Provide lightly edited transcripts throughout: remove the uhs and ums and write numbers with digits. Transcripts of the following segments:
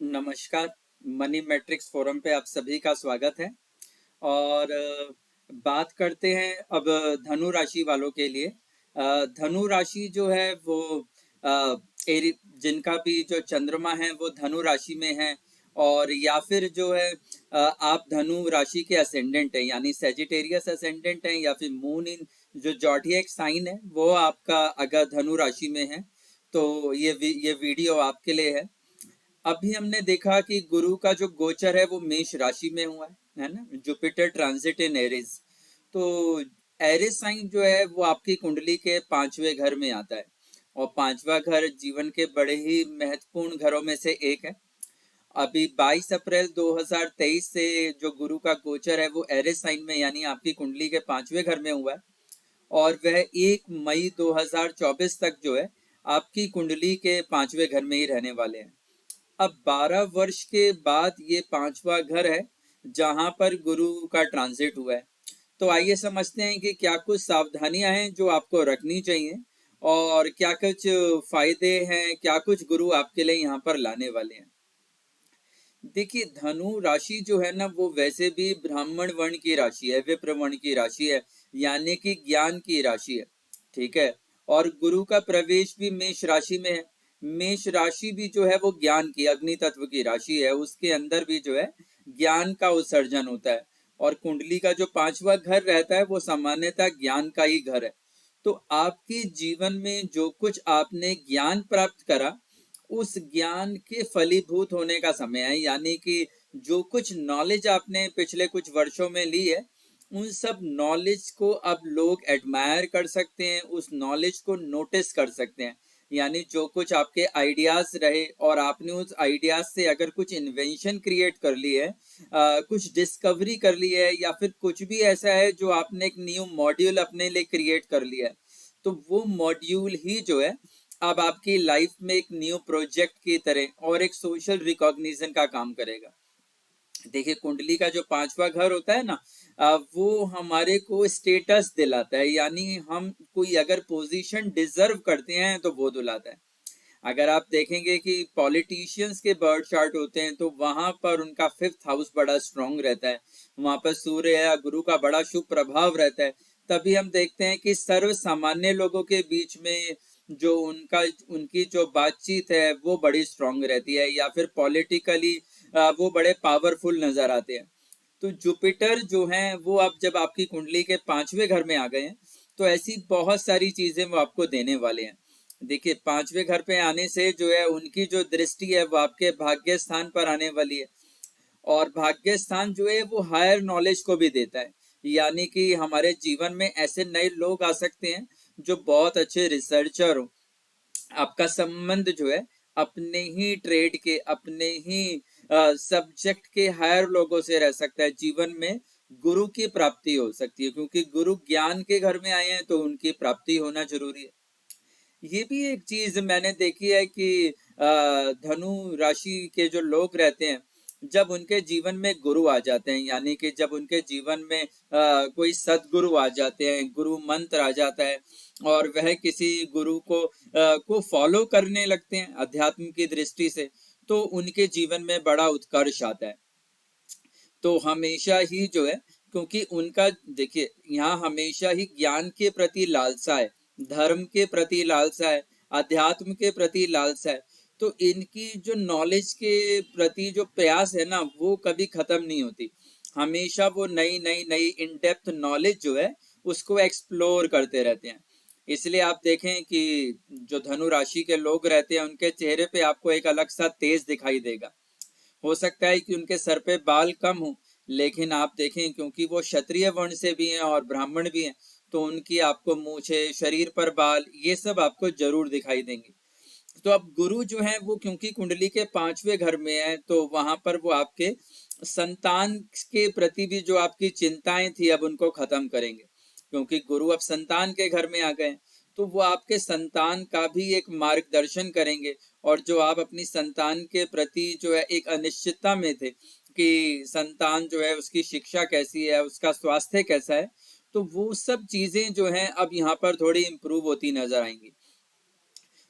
नमस्कार। Money matrix forum पे आप सभी का स्वागत है। और बात करते हैं अब धनु राशि वालों के लिए। धनु राशि जो है वो अ, जिनका भी जो चंद्रमा है वो धनु राशि में है, और या फिर जो है आप धनु राशि के असेंडेंट हैं, यानी सेजिटेरियस असेंडेंट हैं, या फिर मून इन जो जॉडिएक साइन है वो आपका अगर धनु राशि में है तो ये वीडियो आपके लिए है। अभी हमने देखा कि गुरु का जो गोचर है वो मेष राशि में हुआ है ना। Jupiter transit in Aries. तो एरिस साइन जो है वो आपकी कुंडली के पांचवें घर में आता है, और पांचवा घर जीवन के बड़े ही महत्वपूर्ण घरों में से एक है। अभी 22 अप्रैल 2023 से जो गुरु का गोचर है वो एरिस साइन में यानी आपकी कुंडली के पांचवें घर में हुआ है, और वह 1 मई 2024 तक जो है आपकी कुंडली के पांचवें घर में ही रहने वाले हैं। अब 12 वर्ष के बाद ये पांचवा घर है जहां पर गुरु का ट्रांजिट हुआ है। तो आइए समझते हैं कि क्या कुछ सावधानियां हैं जो आपको रखनी चाहिए, और क्या कुछ फायदे हैं, क्या कुछ गुरु आपके लिए यहाँ पर लाने वाले हैं। देखिए, धनु राशि जो है ना वो वैसे भी ब्राह्मण वर्ण की राशि है, विप्र वर्ण की राशि है, यानी कि ज्ञान की राशि है। ठीक है। और गुरु का प्रवेश भी मेष राशि में है। मेष राशि भी जो है वो ज्ञान की, अग्नि तत्व की राशि है, उसके अंदर भी जो है ज्ञान का उत्सर्जन होता है। और कुंडली का जो पांचवा घर रहता है वो सामान्यतः ज्ञान का ही घर है। तो आपके जीवन में जो कुछ आपने ज्ञान प्राप्त करा, उस ज्ञान के फलीभूत होने का समय है, यानी कि जो कुछ नॉलेज आपने पिछले कुछ वर्षों में ली है, उन सब नॉलेज को अब लोग एडमायर कर सकते हैं, उस नॉलेज को नोटिस कर सकते हैं। यानी जो कुछ आपके आइडियाज रहे और आपने उस आइडियाज से अगर कुछ इन्वेंशन क्रिएट कर ली है, कुछ डिस्कवरी कर ली है, या फिर कुछ भी ऐसा है जो आपने एक न्यू मॉड्यूल अपने लिए क्रिएट कर लिया है, तो वो मॉड्यूल ही जो है अब आपकी लाइफ में एक न्यू प्रोजेक्ट की तरह और एक सोशल रिकॉग्निशन का काम करेगा। देखिए, कुंडली का जो पांचवा घर होता है ना, वो हमारे को स्टेटस दिलाता है, यानी हम कोई अगर पोजीशन डिजर्व करते हैं तो वो दिलाता है। अगर आप देखेंगे कि पॉलिटिशियंस के बर्थ चार्ट होते हैं तो वहां पर उनका फिफ्थ हाउस बड़ा स्ट्रांग रहता है, वहां पर सूर्य या गुरु का बड़ा शुभ प्रभाव रहता है। तभी हम देखते हैं कि सर्व सामान्य लोगों के बीच में जो उनकी जो बातचीत है वो बड़ी स्ट्रांग रहती है, या फिर पॉलिटिकली वो बड़े पावरफुल नजर आते हैं। तो जुपिटर जो है वो अब जब आपकी कुंडली के पांचवें घर में आ गए हैं, तो ऐसी बहुत सारी चीजें वो आपको देने वाले हैं। देखिए, पांचवें घर पे आने से जो है उनकी जो दृष्टि है वो आपके भाग्य स्थान पर आने वाली है, और भाग्य स्थान जो है वो हायर नॉलेज को भी देता है। यानी कि हमारे जीवन में ऐसे नए लोग आ सकते हैं जो बहुत अच्छे रिसर्चर हो। आपका संबंध जो है अपने ही ट्रेड के, अपने ही सब्जेक्ट के हायर लोगों से रह सकता है। जीवन में गुरु की प्राप्ति हो सकती है, क्योंकि गुरु ज्ञान के घर में आए हैं तो उनकी प्राप्ति होना जरूरी है। ये भी एक चीज मैंने देखी है कि धनु राशि के जो लोग रहते हैं, जब उनके जीवन में गुरु आ जाते हैं, यानी कि जब उनके जीवन में कोई सदगुरु आ जाते हैं, गुरु मंत्र आ जाता है, और वह किसी गुरु को फॉलो करने लगते हैं अध्यात्म की दृष्टि से, तो उनके जीवन में बड़ा उत्कर्ष आता है। तो हमेशा ही जो है, क्योंकि उनका देखिए यहाँ हमेशा ही ज्ञान के प्रति लालसा है, धर्म के प्रति लालसा है, अध्यात्म के प्रति लालसा है। तो इनकी जो नॉलेज के प्रति जो प्रयास है ना वो कभी खत्म नहीं होती। हमेशा वो नई नई नई इन डेप्थ नॉलेज जो है उसको एक्सप्लोर करते रहते हैं। इसलिए आप देखें कि जो धनु राशि के लोग रहते हैं उनके चेहरे पे आपको एक अलग सा तेज दिखाई देगा। हो सकता है कि उनके सर पे बाल कम हो, लेकिन आप देखें क्योंकि वो क्षत्रिय वर्ण से भी हैं और ब्राह्मण भी हैं, तो उनकी आपको मूछे, शरीर पर बाल, ये सब आपको जरूर दिखाई देंगे। तो अब गुरु जो है वो क्योंकि कुंडली के पांचवें घर में है, तो वहां पर वो आपके संतान के प्रति भी जो आपकी चिंताएं थी अब उनको खत्म करेंगे, क्योंकि गुरु अब संतान के घर में आ गए। तो वो आपके संतान का भी एक मार्गदर्शन करेंगे, और जो आप अपनी संतान के प्रति जो है एक अनिश्चितता में थे कि संतान जो है उसकी शिक्षा कैसी है, उसका स्वास्थ्य कैसा है, तो वो सब चीजें जो हैं अब यहाँ पर थोड़ी इम्प्रूव होती नजर आएंगी।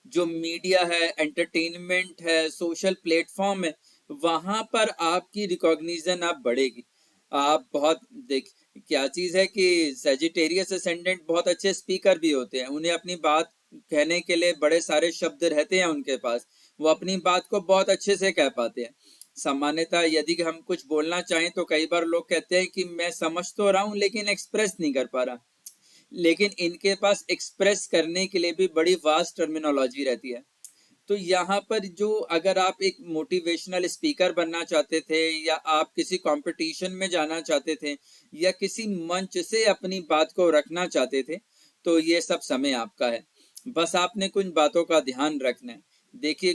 जो मीडिया है, एंटरटेनमेंट है, सोशल प्लेटफॉर्म है, वहां पर आपकी रिकॉग्निशन आप बढ़ेगी। आप बहुत देख, क्या चीज है कि सेजिटेरियस असेंडेंट बहुत अच्छे स्पीकर भी होते हैं, उन्हें अपनी बात कहने के लिए बड़े सारे शब्द रहते हैं उनके पास, वो अपनी बात को बहुत अच्छे से कह पाते हैं। सामान्यतः यदि हम कुछ बोलना चाहें तो कई बार लोग कहते हैं कि मैं समझ तो रहा हूं लेकिन एक्सप्रेस नहीं कर पा रहा, लेकिन इनके पास एक्सप्रेस करने के लिए भी बड़ी वास्ट टर्मिनोलॉजी रहती है। तो यहाँ पर जो, अगर आप एक मोटिवेशनल स्पीकर बनना चाहते थे, या आप किसी कंपटीशन में जाना चाहते थे, या किसी मंच से अपनी बात को रखना चाहते थे, तो ये सब समय आपका है। बस आपने कुछ बातों का ध्यान रखना है। देखिए,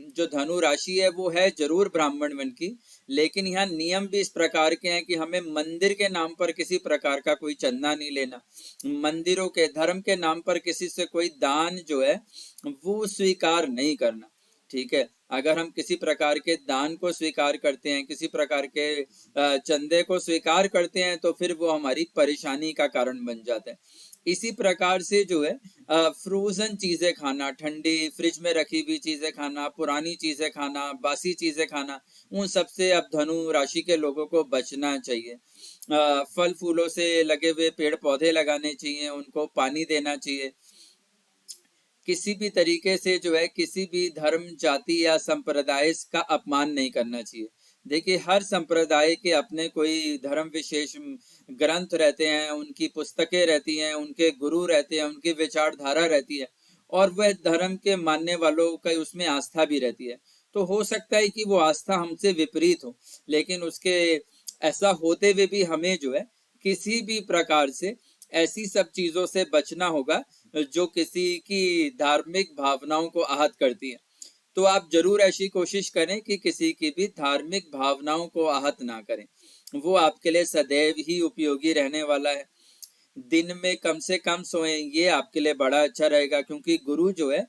जो धनु राशि है वो है जरूर ब्राह्मण मन की, लेकिन यहाँ नियम भी इस प्रकार के हैं कि हमें मंदिर के नाम पर किसी प्रकार का कोई चंदा नहीं लेना, मंदिरों के धर्म के नाम पर किसी से कोई दान जो है वो स्वीकार नहीं करना। ठीक है, अगर हम किसी प्रकार के दान को स्वीकार करते हैं, किसी प्रकार के चंदे को स्वीकार करते हैं, तो फिर वो हमारी परेशानी का कारण बन जाता है। इसी प्रकार से जो है फ्रोजन चीजें खाना, ठंडी फ्रिज में रखी हुई चीजें खाना, पुरानी चीजें खाना, बासी चीजें खाना, उन सब से अब धनु राशि के लोगों को बचना चाहिए। फल फूलों से लगे हुए पेड़ पौधे लगाने चाहिए, उनको पानी देना चाहिए। किसी भी तरीके से जो है किसी भी धर्म, जाति या संप्रदाय का अपमान नहीं करना चाहिए। देखिए, हर संप्रदाय के अपने कोई धर्म विशेष ग्रंथ रहते हैं, उनकी पुस्तकें रहती हैं, उनके गुरु रहते हैं, उनकी विचारधारा रहती है, और वह धर्म के मानने वालों का उसमें आस्था भी रहती है। तो हो सकता है कि वो आस्था हमसे विपरीत हो, लेकिन उसके ऐसा होते हुए भी हमें जो है किसी भी प्रकार से ऐसी सब चीजों से बचना होगा जो किसी की धार्मिक भावनाओं को आहत करती है। तो आप जरूर ऐसी कोशिश करें कि किसी की भी धार्मिक भावनाओं को आहत ना करें, वो आपके लिए सदैव ही उपयोगी रहने वाला है। दिन में कम से कम सोएं, ये आपके लिए बड़ा अच्छा रहेगा, क्योंकि गुरु जो है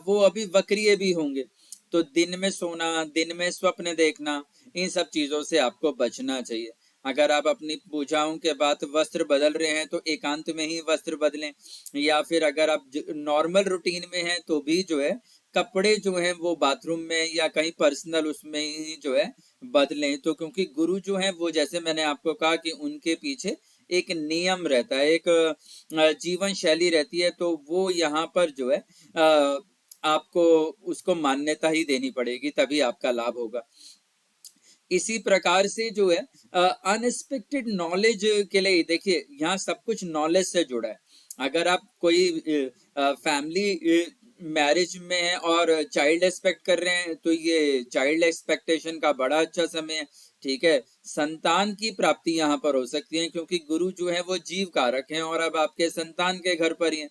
वो अभी वक्रिय भी होंगे। तो दिन में सोना, दिन में स्वप्न देखना, इन सब चीजों से आपको बचना चाहिए। अगर आप अपनी पूजाओं के बाद वस्त्र बदल रहे हैं तो एकांत में ही वस्त्र बदलें, या फिर अगर आप नॉर्मल रूटीन में हैं तो भी जो है कपड़े जो हैं वो बाथरूम में या कहीं पर्सनल उसमें ही जो है बदलें। तो क्योंकि गुरु जो है वो, जैसे मैंने आपको कहा कि उनके पीछे एक नियम रहता है, एक जीवन शैली रहती है, तो वो यहाँ पर जो है आपको उसको मान्यता ही देनी पड़ेगी, तभी आपका लाभ होगा। इसी प्रकार से जो है अनएक्सपेक्टेड नॉलेज के लिए, देखिए यहाँ सब कुछ नॉलेज से जुड़ा है। अगर आप कोई फैमिली मैरिज में है और चाइल्ड एक्सपेक्ट कर रहे हैं, तो ये चाइल्ड एक्सपेक्टेशन का बड़ा अच्छा समय है। ठीक है, संतान की प्राप्ति यहाँ पर हो सकती है, क्योंकि गुरु जो है वो जीव कारक हैं और अब आपके संतान के घर पर ही है,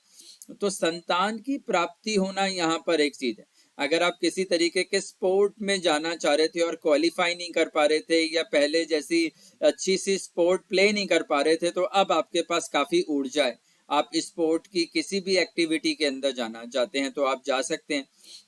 तो संतान की प्राप्ति होना यहाँ पर एक चीज है। अगर आप किसी तरीके के स्पोर्ट में जाना चाह रहे थे और क्वालिफाई नहीं कर पा रहे थे, या पहले जैसी अच्छी सी स्पोर्ट प्ले नहीं कर पा रहे थे, तो अब आपके पास काफी ऊर्जा है, आप स्पोर्ट की किसी भी एक्टिविटी के अंदर जाना चाहते हैं तो आप जा सकते हैं।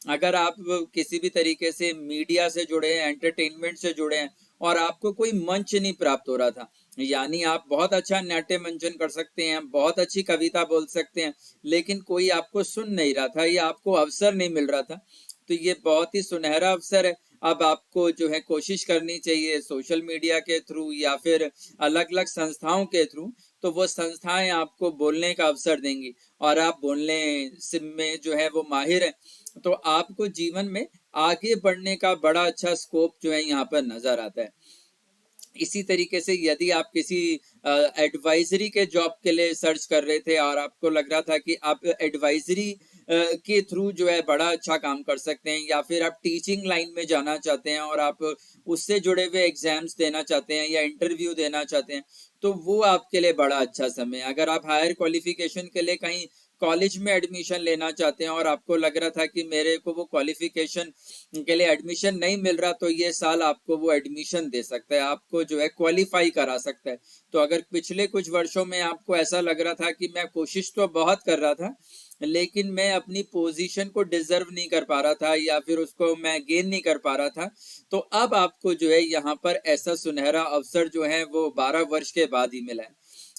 अगर आप किसी भी तरीके से मीडिया से जुड़े हैं, एंटरटेनमेंट से जुड़े हैं, और आपको कोई मंच नहीं प्राप्त हो रहा था, यानी आप बहुत अच्छा नाट्य मंचन कर सकते हैं, बहुत अच्छी कविता बोल सकते हैं, लेकिन कोई आपको सुन नहीं रहा था या आपको अवसर नहीं मिल रहा था, तो ये बहुत ही सुनहरा अवसर है। अब आपको जो है कोशिश करनी चाहिए सोशल मीडिया के थ्रू या फिर अलग अलग संस्थाओं के थ्रू, तो वो संस्थाएं आपको बोलने का अवसर देंगी, और आप बोलने में जो है वो माहिर है, तो आपको जीवन में आगे बढ़ने का बड़ा अच्छा स्कोप जो है यहाँ पर नजर आता है। इसी तरीके से यदि आप किसी एडवाइजरी के जॉब के लिए सर्च कर रहे थे और आपको लग रहा था कि आप एडवाइजरी के थ्रू जो है बड़ा अच्छा काम कर सकते हैं, या फिर आप टीचिंग लाइन में जाना चाहते हैं और आप उससे जुड़े हुए एग्जाम्स देना चाहते हैं या इंटरव्यू देना चाहते हैं, तो वो आपके लिए बड़ा अच्छा समय है। अगर आप हायर क्वालिफिकेशन के लिए कहीं कॉलेज में एडमिशन लेना चाहते हैं और आपको लग रहा था कि मेरे को वो क्वालिफिकेशन के लिए एडमिशन नहीं मिल रहा, तो ये साल आपको वो एडमिशन दे सकता है, आपको जो है क्वालिफाई करा सकता है। तो अगर पिछले कुछ वर्षों में आपको ऐसा लग रहा था कि मैं कोशिश तो बहुत कर रहा था लेकिन मैं अपनी पोजीशन को डिजर्व नहीं कर पा रहा था, या फिर उसको मैं गेन नहीं कर पा रहा था, तो अब आपको जो है यहाँ पर ऐसा सुनहरा अवसर जो है वो 12 वर्ष के बाद ही मिला है।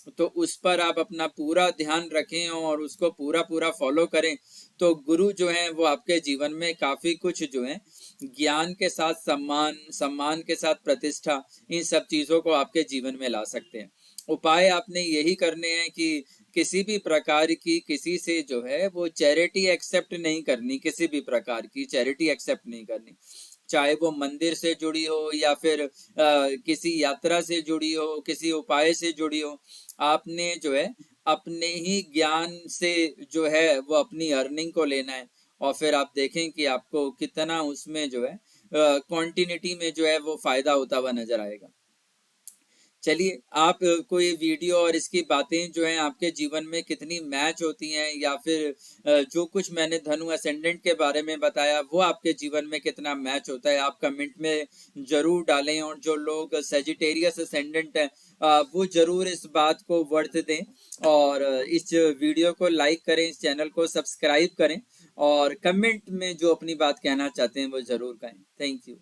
तो उस पर आप अपना पूरा ध्यान रखें और उसको पूरा पूरा फॉलो करें, तो गुरु जो है वो आपके जीवन में काफी कुछ जो है ज्ञान के साथ सम्मान, सम्मान के साथ प्रतिष्ठा, इन सब चीजों को आपके जीवन में ला सकते हैं। उपाय आपने यही करने हैं कि किसी भी प्रकार की किसी से जो है वो चैरिटी एक्सेप्ट नहीं करनी, किसी भी प्रकार की चैरिटी एक्सेप्ट नहीं करनी, चाहे वो मंदिर से जुड़ी हो या फिर किसी यात्रा से जुड़ी हो, किसी उपाय से जुड़ी हो। आपने जो है अपने ही ज्ञान से जो है वो अपनी अर्निंग को लेना है, और फिर आप देखें कि आपको कितना उसमें जो है क्वांटिटी में जो है वो फायदा होता हुआ नजर आएगा। चलिए, आप कोई वीडियो और इसकी बातें जो हैं आपके जीवन में कितनी मैच होती हैं, या फिर जो कुछ मैंने धनु असेंडेंट के बारे में बताया वो आपके जीवन में कितना मैच होता है, आप कमेंट में जरूर डालें। और जो लोग सेजिटेरियस असेंडेंट हैं वो जरूर इस बात को वर्थ दें, और इस वीडियो को लाइक करें, इस चैनल को सब्सक्राइब करें, और कमेंट में जो अपनी बात कहना चाहते हैं वो जरूर कहें। Thank you.